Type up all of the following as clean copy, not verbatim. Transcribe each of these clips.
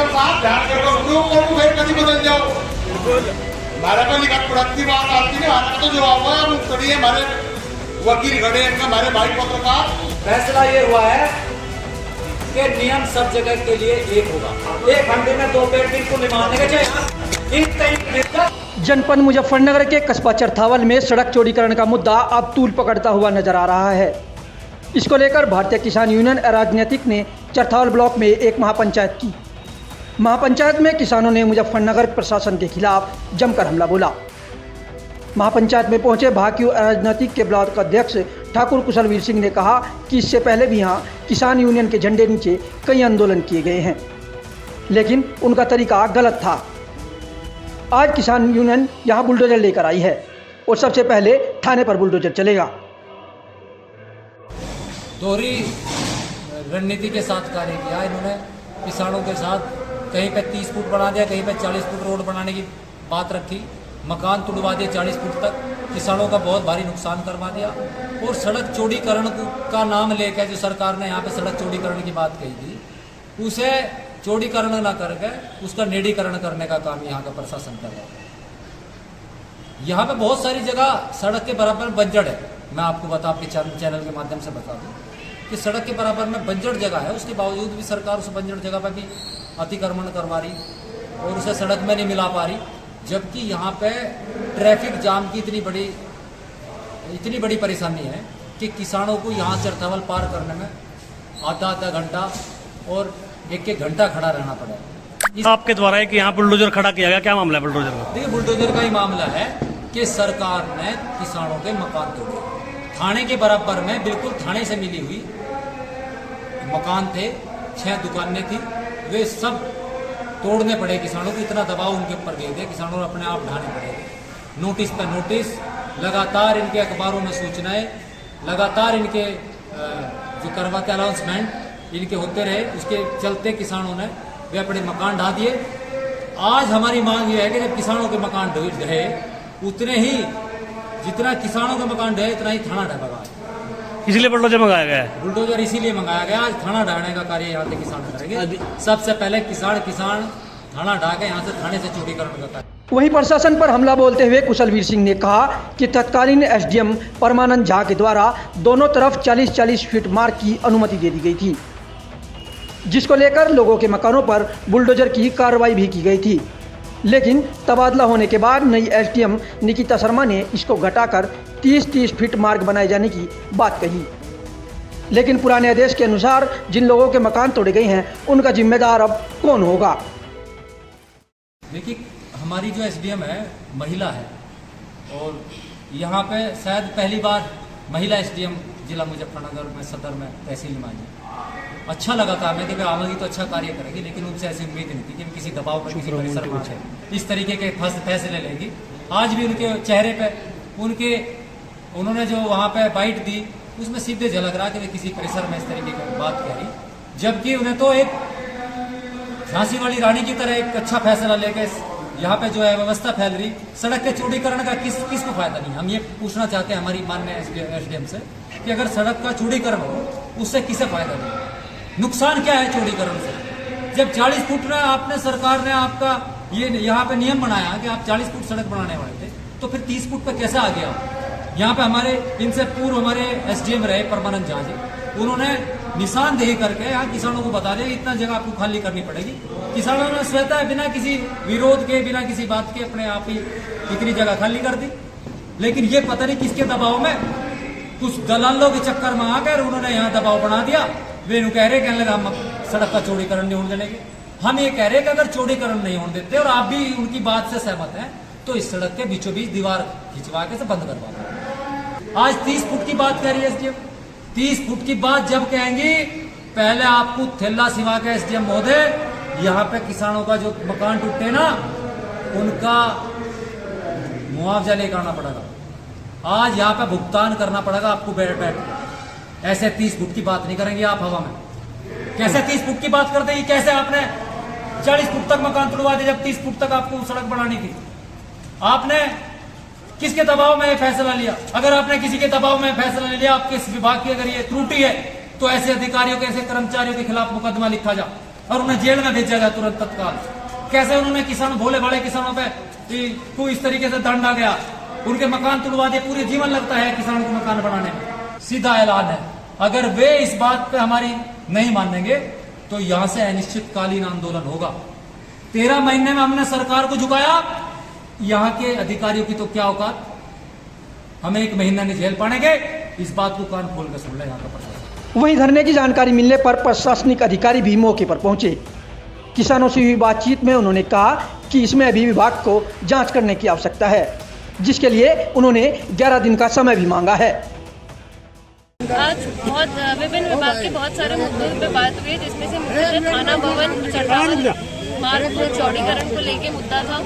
Collector साहब ध्यान करके सुनो और फिर कभी बदल जाओ। हमारा को निकट पड़ती बात आती है, हमारा तो जवाब है। हम खड़ी है, हमारे वकील खड़े हैं, हमारे भाई पत्रकार। फैसला ये हुआ है कि नियम सब जगह के लिए एक होगा। एक घंटे में 2 पेड़ बिल्कुल नहीं मारने के चाहिए। जनपद मुजफ्फरनगर के कस्बा चरथावल में सड़क चौड़ीकरण का मुद्दा अब तूल पकड़ता हुआ नजर आ रहा है। इसको लेकर भारतीय किसान यूनियन राजनीतिक ने चरथावल ब्लॉक में एक महापंचायत की। महापंचायत में किसानों ने मुजफ्फरनगर प्रशासन के खिलाफ जमकर हमला बोला। महापंचायत में पहुंचे भाकियू राजनीतिक के ब्लॉक अध्यक्ष ठाकुर कुशलवीर सिंह ने कहा कि इससे पहले भी यहाँ किसान यूनियन के झंडे नीचे कई आंदोलन किए गए हैं, लेकिन उनका तरीका गलत था। आज किसान यूनियन यहाँ बुलडोजर लेकर आई है और सबसे पहले थाने पर बुलडोजर चलेगा। दोहरी रणनीति के साथ कार्य किया इन्होंने किसानों के साथ। कहीं पे 30 फुट बना दिया, कहीं पे 40 फुट रोड बनाने की बात रखी, मकान तुड़वा दिए 40 फुट तक, किसानों का बहुत भारी नुकसान करवा दिया। और सड़क चौड़ीकरण का नाम लेकर जो सरकार ने यहाँ पे सड़क चौड़ीकरण की बात कही थी, उसे चौड़ीकरण न करके उसका नेड़ीकरण करने का काम यहाँ का प्रशासन कर रहा है। यहाँ पे बहुत सारी जगह सड़क के बराबर बंजर है। मैं आपको आपके चैनल के माध्यम से बता दूँ कि सड़क के बराबर में बंजर जगह है, उसके बावजूद भी सरकार उस बंजर जगह पर भी अतिक्रमण करवा रही और उसे सड़क में नहीं मिला पा रही। जबकि यहाँ पे ट्रैफिक जाम की इतनी बड़ी परेशानी है कि किसानों को यहाँ चरथावल पार करने में आधा घंटा और एक घंटा खड़ा रहना पड़ेगा। आपके द्वारा एक यहाँ बुलडोजर खड़ा किया गया, क्या मामला है बुलडोजर का? देखिए, बुलडोजर का ही मामला है कि सरकार ने किसानों के मकान तोड़े। थाने के बराबर में बिल्कुल थाने से मिली हुई मकान थे, 6 दुकानें थी, वे सब तोड़ने पड़े किसानों को। इतना दबाव उनके ऊपर दे दिया, किसानों को अपने आप ढाने पड़े। नोटिस पर नोटिस, लगातार इनके अखबारों में सूचनाएं, लगातार इनके जो करवाते अनाउंसमेंट इनके होते रहे। उसके चलते किसानों ने वे अपने मकान ढा दिए। आज हमारी मांग यह है कि जब किसानों के मकान ढहे, उतने ही जितना किसानों के मकान ढहे उतना ही थाना ढहेगा। इसलिए बुलडोजर मंगाया गया है। बुलडोजर इसीलिए मंगाया गया, आज थाना ढाने का कार्य यहाँ के किसान करेंगे। सबसे पहले किसान थाना ढा के यहाँ से थाने से चौड़ीकरण का कार्य। वहीं प्रशासन पर हमला बोलते हुए कुशलवीर सिंह ने कहा कि तत्कालीन एसडीएम परमानंद झा के द्वारा दोनों तरफ 40-40 फीट मार्ग की अनुमति दे दी गई थी, जिसको लेकर लोगों के मकानों पर बुलडोजर की कार्रवाई भी की गई थी। लेकिन तबादला होने के बाद नई एसडीएम निकिता शर्मा ने इसको घटाकर 30-30 फीट मार्ग बनाए जाने की बात कही। लेकिन पुराने आदेश के अनुसार जिन लोगों के मकान तोड़े गए हैं उनका जिम्मेदार अब कौन होगा? देखिए, हमारी जो एसडीएम है महिला है और यहाँ पे शायद पहली बार महिला एसडीएम जिला मुजफ्फरनगर में सदर में तहसील में आई। अच्छा लगा था हमें कि वे आवेंगी तो अच्छा कार्य करेगी, लेकिन उनसे ऐसी उम्मीद नहीं थी कि किसी दबाव पर, किसी परिसर में इस तरीके के फैसले लेगी। आज भी उनके चेहरे पे उन्होंने जो वहाँ पे बाइट दी, उसमें सीधे झलक रहा कि वे किसी परिसर में इस तरीके की बात कह रही, जबकि उन्हें तो एक झांसी वाली रानी की तरह एक अच्छा फैसला लेके यहाँ पे जो है व्यवस्था फैल रही। सड़क के चौड़ीकरण का किसको फायदा नहीं? हम ये पूछना चाहते हैं हमारी माननीय एसडीएम से कि अगर सड़क का चौड़ीकरण हो उससे किसे फायदा नहीं? नुकसान क्या है चौड़ीकरण से? जब 40 फुट में आपने सरकार ने आपका ये यहाँ पे नियम बनाया कि आप 40 फुट सड़क बनाने वाले थे, तो फिर 30 फुट पे कैसे आ गया? यहाँ पे हमारे इनसे पूर्व हमारे एसडीएम रहे परमानंद झा जी, उन्होंने निशानदेही करके यहाँ किसानों को बता दिया इतना जगह आपको खाली करनी पड़ेगी। किसानों ने स्वतः बिना किसी विरोध के, बिना किसी बात के अपने आप ही इतनी जगह खाली कर दी। लेकिन ये पता नहीं किसके दबाव में, कुछ दलालों के चक्कर में आकर उन्होंने यहाँ दबाव बना दिया। वे कह रहे कहने लगा हम सड़क का चौड़ीकरण नहीं होने देंगे। हम ये कह रहे कि अगर चौड़ीकरण नहीं होने देते और आप भी उनकी बात से सहमत हैं तो इस सड़क के बीचों बीच दीवार खिंचवा के से बंद करवा दो। आज 30 फुट की बात कह रही है एसडीएम। 30 फुट की बात जब कहेंगी, पहले आपको थैला सिवा के एसडीएम महोदय, यहाँ पे किसानों का जो मकान टूटे ना, उनका मुआवजा लेकर आना पड़ेगा। आज यहाँ पे भुगतान करना पड़ेगा आपको बैठ। ऐसे 30 फुट की बात नहीं करेंगे आप हवा में। कैसे 30 फुट की बात करते हैं? कैसे आपने 40 फुट तक मकान तुड़वा दिया जब 30 फुट तक आपको सड़क बनानी थी? आपने किसके दबाव में फैसला लिया? अगर आपने किसी के दबाव में फैसला लिया, आपके विभाग की अगर ये त्रुटि है, तो ऐसे अधिकारियों के, ऐसे कर्मचारियों के खिलाफ मुकदमा लिखा जा। और उन्हें जेल में भेजा गया तुरंत तत्काल। कैसे उन्होंने किसानों, भोले भाले किसानों पे को इस तरीके से दंड आ गया, उनके मकान तुड़वा दिए, पूरे जीवन लगता है किसानों को मकान बनाने में। सीधा ऐलान है, अगर वे इस बात पे हमारी नहीं मानेंगे तो यहां से अनिश्चितकालीन आंदोलन होगा। 13 महीने में हमने सरकार को झुकाया, यहाँ के अधिकारियों की तो क्या औकात, हमें 1 महीना नहीं झेल पाएंगे। इस बात को कान खोल कर सुन ले यहाँ का प्रशासन। वहीं धरने की जानकारी मिलने पर प्रशासनिक अधिकारी भी मौके पर पहुंचे। किसानों से हुई बातचीत में उन्होंने कहा कि इसमें अभी विभाग को जांच करने की आवश्यकता है, जिसके लिए उन्होंने 11 दिन का समय भी मांगा है। आज बहुत विभिन्न विभाग के बहुत सारे मुद्दों पे बात हुई, जिसमें से मुद्दे थाना भवन चट्टान मार्ग को चौड़ीकरण को लेके मुद्दा था।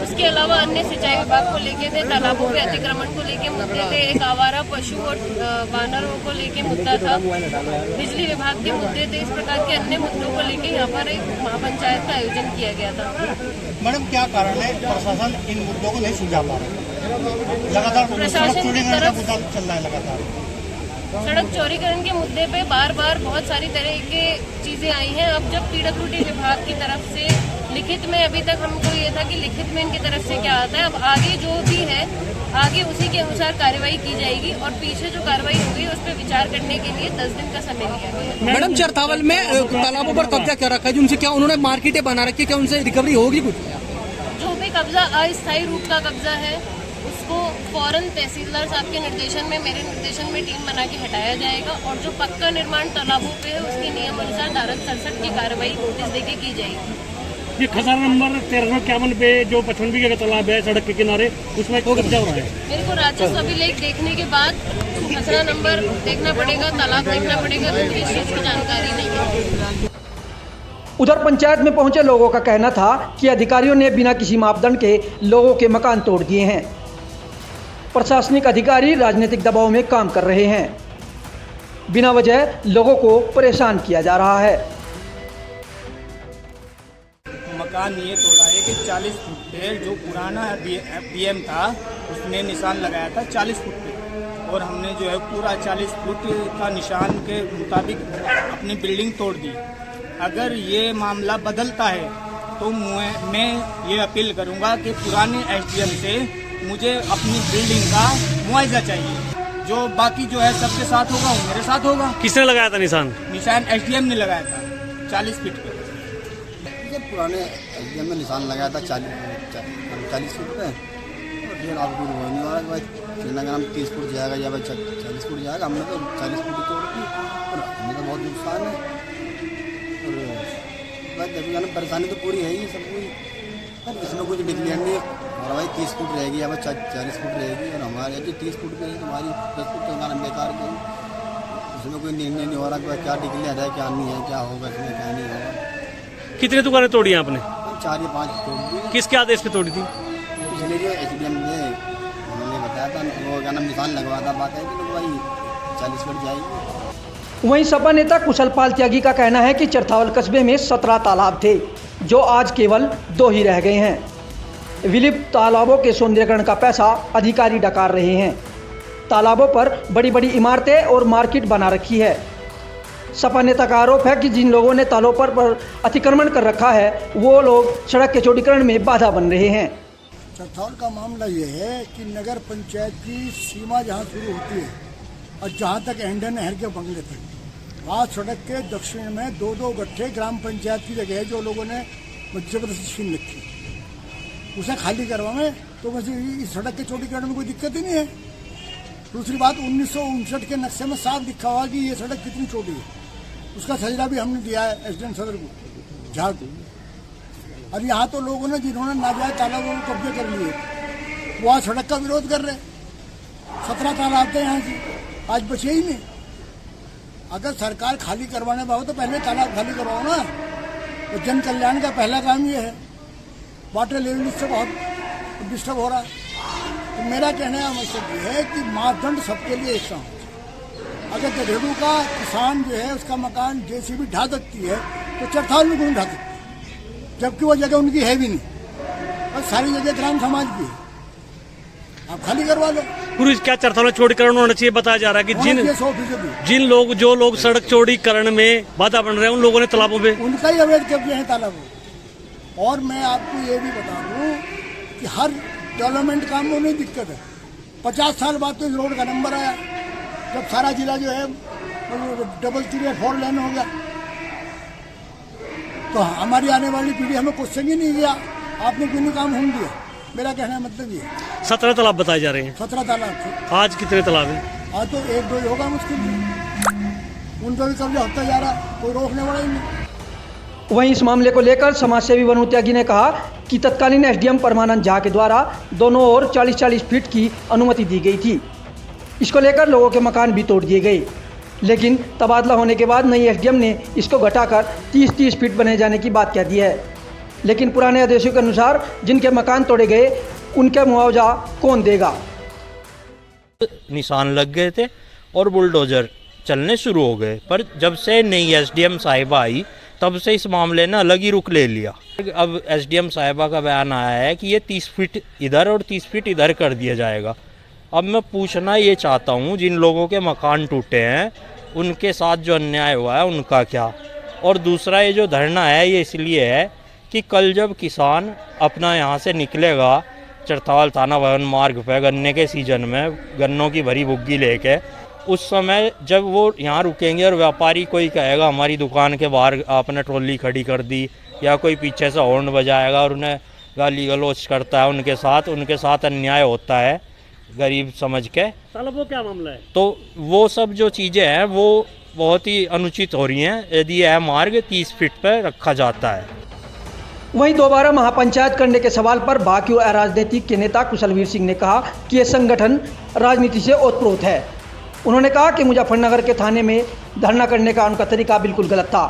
उसके अलावा अन्य सिंचाई विभाग को लेके थे, तालाबों पे अतिक्रमण को लेके मुद्दे थे, एक आवारा पशु और वानरों को लेके मुद्दा था, बिजली विभाग के मुद्दे थे। इस प्रकार के अन्य मुद्दों को लेके यहाँ पर एक महापंचायत का आयोजन किया गया था। मैडम, क्या कारण है प्रशासन इन मुद्दों को नहीं सुलझा पा रहा? लगातार प्रशासन की तरफ चल रहा है लगातार। सड़क चौड़ीकरण के मुद्दे पे बार बार बहुत सारी तरह के चीजें आई हैं। अब जब PWD विभाग की तरफ से लिखित में, अभी तक हमको ये था कि लिखित में इनकी तरफ से क्या आता है, अब आगे जो भी है आगे उसी के अनुसार कार्रवाई की जाएगी और पीछे जो कार्रवाई होगी उस पर विचार करने के लिए 10 दिन का समय लिया गया। मैडम, चरथावल में तालाबों पर कब्जा क्या रखा है, जिनसे क्या उन्होंने मार्केटें बना रखी है, क्या उनसे रिकवरी होगी कुछ? जो भी कब्जा अस्थायी रूप का कब्जा है उसको फौरन तहसीलदार साहब के निर्देशन में, मेरे निर्देशन में टीम बना के हटाया जाएगा और जो पक्का निर्माण तालाबों पे है उसकी नियम अनुसार धारा 67 की कार्रवाई नोटिस देके की जाएगी। ये खसारा नंबर 1351 पे जो 55 बीघे का तालाब है सड़क के किनारे, उसमें कब्जा हो रहा है। मेरे को राजस्व अभिलेख देखने के बाद खसरा नंबर देखना पड़ेगा, तालाब देखना पड़ेगा, तो इस चीज की जानकारी नहीं है। उधर पंचायत में पहुंचे लोगों का कहना था कि अधिकारियों ने बिना किसी मापदंड के लोगों के मकान तोड़ दिए हैं। प्रशासनिक अधिकारी राजनीतिक दबाव में काम कर रहे हैं, बिना वजह लोगों को परेशान किया जा रहा है। मकान ये तोड़ा है कि 40 फुट पे जो पुराना PM था उसने निशान लगाया था 40 फुट पे, और हमने जो है पूरा 40 फुट का निशान के मुताबिक अपनी बिल्डिंग तोड़ दी। अगर ये मामला बदलता है तो मैं ये अपील करूंगा कि पुराने SDM से मुझे अपनी बिल्डिंग का मुआवजा चाहिए। जो बाकी जो है सबके साथ होगा वो मेरे साथ होगा। किसने लगाया था निशान? निशान SDM ने लगाया था 40 फीट पे। पुराने SDM में निशान लगाया था 40 फुट पे, और फिर आपको वो नहीं हो रहा कि भाई श्रीनगर में 30 फुट जाएगा या भाई 40 फुट जाएगा। हमने तो 40 फुट तोड़ दी और हमें तो बहुत नुकसान है, और भाई जब परेशानी तो पूरी है ही सब कुछ, पर इसमें कुछ डिक्लेयर नहीं है। और भाई 30 फुट रहेगी या भाई 40 फुट रहेगी, और हमारे जो 30 फुट पे है तुम्हारी 10 फुट तो हमारा बेकार की, इसमें कोई निर्णय नहीं हो रहा कि भाई क्या डिक्लेयर है क्या नहीं है, क्या होगा इसमें क्या नहीं होगा। कितनी दुकानें तोड़ी हैं आपने? 4 या 5 तोड़ दी। किसके आदेश पे तोड़ी थी? इसलिए जो SDM ने उन्होंने बताया था, वो क्या नाम निशान लगवा था, बात है कि भाई 40 फुट जाएगी। वहीं सपा नेता कुशल पाल त्यागी का कहना है कि चरथावल कस्बे में 17 तालाब थे, जो आज केवल 2 ही रह गए हैं। विलुप्त तालाबों के सौंदर्यीकरण का पैसा अधिकारी डकार रहे हैं। तालाबों पर बड़ी बड़ी इमारतें और मार्केट बना रखी है। सपा नेता का आरोप है कि जिन लोगों ने तालाबों पर अतिक्रमण कर रखा है वो लोग सड़क के चौड़ीकरण में बाधा बन रहे हैं। चरथावल का मामला ये है कि नगर पंचायत की सीमा जहाँ शुरू होती है और जहाँ तक एंडर नहर के बंगले तक, वहाँ सड़क के दक्षिण में 2-2 गट्ठे ग्राम पंचायत की जगह है जो लोगों ने जबरदस्ती छीन रखी, उसे खाली करवाने तो वैसे इस सड़क के चौड़ीकरण में कोई दिक्कत ही नहीं है। दूसरी बात, 1959 के नक्शे में साफ लिखा हुआ कि ये सड़क कितनी चौड़ी है, उसका सजरा भी हमने दिया है एसडीएम सदर को, झा को। और यहाँ तो लोगों ने जिन्होंने नाजायज तालाबों को कब्जे कर लिए वो आज सड़क का विरोध कर रहे। 17 तालाब थे यहाँ से, आज बचे ही नहीं। अगर सरकार खाली करवाने पाओ तो पहले तालाब खाली करवाओ ना। तो जन कल्याण का पहला काम ये है। वाटर लेवल इससे बहुत डिस्टर्ब हो रहा है। तो मेरा कहने का मकसद ये है कि मापदंड सबके लिए एक सा हो। अगर गधेड़ू का किसान जो है उसका मकान जेसीबी ढा सकती है तो चरथावल में क्यों ढा सकती है, जबकि वो जगह उनकी है भी नहीं और सारी जगह ग्राम समाज की है। आप खाली करवा लो। पूरी क्या चरथाल चौड़ीकरण होना चाहिए बताया जा रहा है कि होना चाहिए 100%। जिन लोग जो लोग सड़क चौड़ीकरण में बाधा बन रहे हैं उन लोगों ने तालाबों में उनका ही अवैध कब्जे हैं तालाबों। और मैं आपको ये भी बता दूं कि हर डेवलपमेंट काम में नहीं दिक्कत है। 50 साल बाद तो इस रोड का नंबर आया, जब सारा जिला जो है डबल 3-4 लेन हो गया, तो हमारी आने वाली पीढ़ी हमें क्वेश्चन ही नहीं किया आपने क्यों नहीं काम होने दिया। मेरा कहने का मतलब ये 17 तालाब बताए जा रहे हैं। 17 तालाब थे, आज कितने तालाब हैं? आज तो 1-2 ही होगा मुश्किल, उन पर भी कब्जा होता जा रहा है, कोई रोकने वाला ही नहीं। वहीं इस मामले को लेकर समाजसेवी वनु त्यागी ने कहा कि तत्कालीन एसडीएम परमानंद झा के द्वारा दोनों ओर 40-40 फीट की अनुमति दी गई थी। इसको लेकर लोगों के मकान भी तोड़ दिए गए, लेकिन तबादला होने के बाद नई एसडीएम ने इसको घटाकर 30-30 फीट बने जाने की बात कह दी है। लेकिन पुराने आदेशों के अनुसार जिनके मकान तोड़े गए उनका मुआवजा कौन देगा? निशान लग गए थे और बुलडोजर चलने शुरू हो गए, पर जब से नई एसडीएम साहिबा आई तब से इस मामले ने अलग ही रुख ले लिया। अब एसडीएम साहिबा का बयान आया है कि ये 30 फीट इधर और 30 फीट इधर कर दिया जाएगा। अब मैं पूछना ये चाहता हूँ, जिन लोगों के मकान टूटे हैं उनके साथ जो अन्याय हुआ है उनका क्या? और दूसरा ये जो धरना है ये इसलिए है कि कल जब किसान अपना यहाँ से निकलेगा चरथावल थाना भवन मार्ग पर गन्ने के सीजन में गन्नों की भरी बुग्गी लेके, उस समय जब वो यहाँ रुकेंगे और व्यापारी कोई कहेगा हमारी दुकान के बाहर आपने ट्रॉली खड़ी कर दी, या कोई पीछे से हॉर्न बजाएगा और उन्हें गाली गलौज करता है, उनके साथ अन्याय होता है गरीब समझ के, तालाबों क्या मामला है, तो वो सब जो चीज़ें हैं वो बहुत ही अनुचित हो रही हैं यदि यह मार्ग 30 फीट पर रखा जाता है। वहीं दोबारा महापंचायत करने के सवाल पर भाकियू राजनीतिक के नेता कुशलवीर सिंह ने कहा कि यह संगठन राजनीति से ओतप्रोत है। उन्होंने कहा कि मुजफ्फरनगर के थाने में धरना करने का उनका तरीका बिल्कुल गलत था।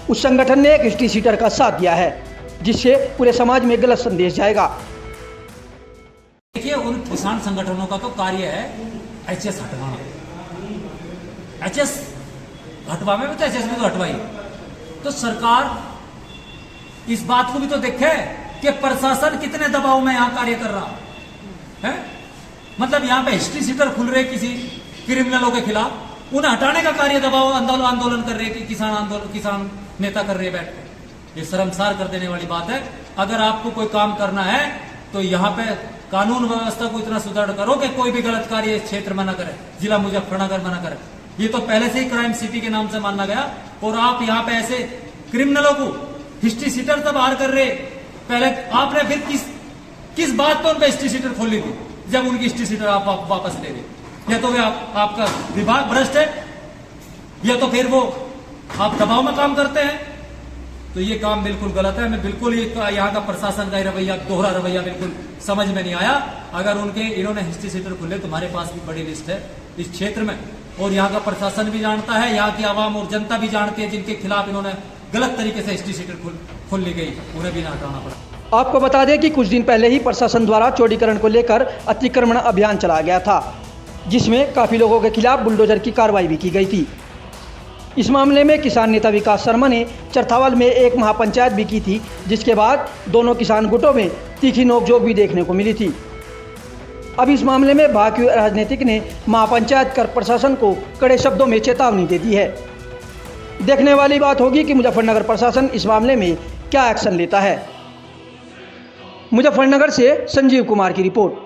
उस संगठन ने एक हिस्ट्री सीटर का साथ दिया है, जिससे पूरे समाज में गलत संदेश जाएगा। देखिए, उन किसान संगठनों का तो कार्य है एचएस हटवाना। एचएस हटवाने में तो एचएस भी तो हटवाई, तो सरकार इस बात को भी तो देखे कि प्रशासन कितने दबाव में यहाँ कार्य कर रहा है। मतलब यहाँ पे हिस्ट्री सीटर खुल रहे किसी क्रिमिनलों के खिलाफ, उन्हें हटाने का कार्य दबाव आंदोलन कर रहे कि किसान नेता कर रहे बैठ के। ये शर्मसार कर देने वाली बात है। अगर आपको कोई काम करना है तो यहाँ पे कानून व्यवस्था को इतना सुदृढ़ करो कि कोई भी गलत कार्य इस क्षेत्र में न करे, जिला मुजफ्फरनगर में न करे। ये तो पहले से ही क्राइम सिटी के नाम से माना गया, और आप यहाँ पे ऐसे क्रिमिनलों को हिस्ट्री सीटर तब बाहर कर रहे। पहले आपने फिर किस बात पर उनका हिस्ट्री सीटर खोली थी जब उनकी हिस्ट्री सीटर आप वापस ले रहे? या तो वे आपका विभाग भ्रष्ट है, या तो फिर वो आप दबाव में काम करते हैं। तो ये काम बिल्कुल गलत है। मैं बिल्कुल ये यहाँ का प्रशासन का रवैया, दोहरा रवैया बिल्कुल समझ में नहीं आया। अगर इन्होंने हिस्ट्री सीटर खुले, तुम्हारे पास भी बड़ी लिस्ट है इस क्षेत्र में, और यहाँ का प्रशासन भी जानता है, यहाँ की आवाम और जनता भी जानती है जिनके खिलाफ इन्होंने गलत तरीके से हिस्ट्री सीटर खोल ली गई, उन्हें भी ना हटाना पड़ा। आपको बता दें कि कुछ दिन पहले ही प्रशासन द्वारा चौड़ीकरण को लेकर अतिक्रमण अभियान चलाया गया था, जिसमें काफ़ी लोगों के खिलाफ बुलडोजर की कार्रवाई भी की गई थी। इस मामले में किसान नेता विकास शर्मा ने चरथावल में एक महापंचायत भी की थी, जिसके बाद दोनों किसान गुटों में तीखी नोकझोंक भी देखने को मिली थी। अब इस मामले में भाकियू राजनीतिक ने महापंचायत कर प्रशासन को कड़े शब्दों में चेतावनी दे दी है। देखने वाली बात होगी कि मुजफ्फरनगर प्रशासन इस मामले में क्या एक्शन लेता है। मुजफ्फरनगर से संजीव कुमार की रिपोर्ट।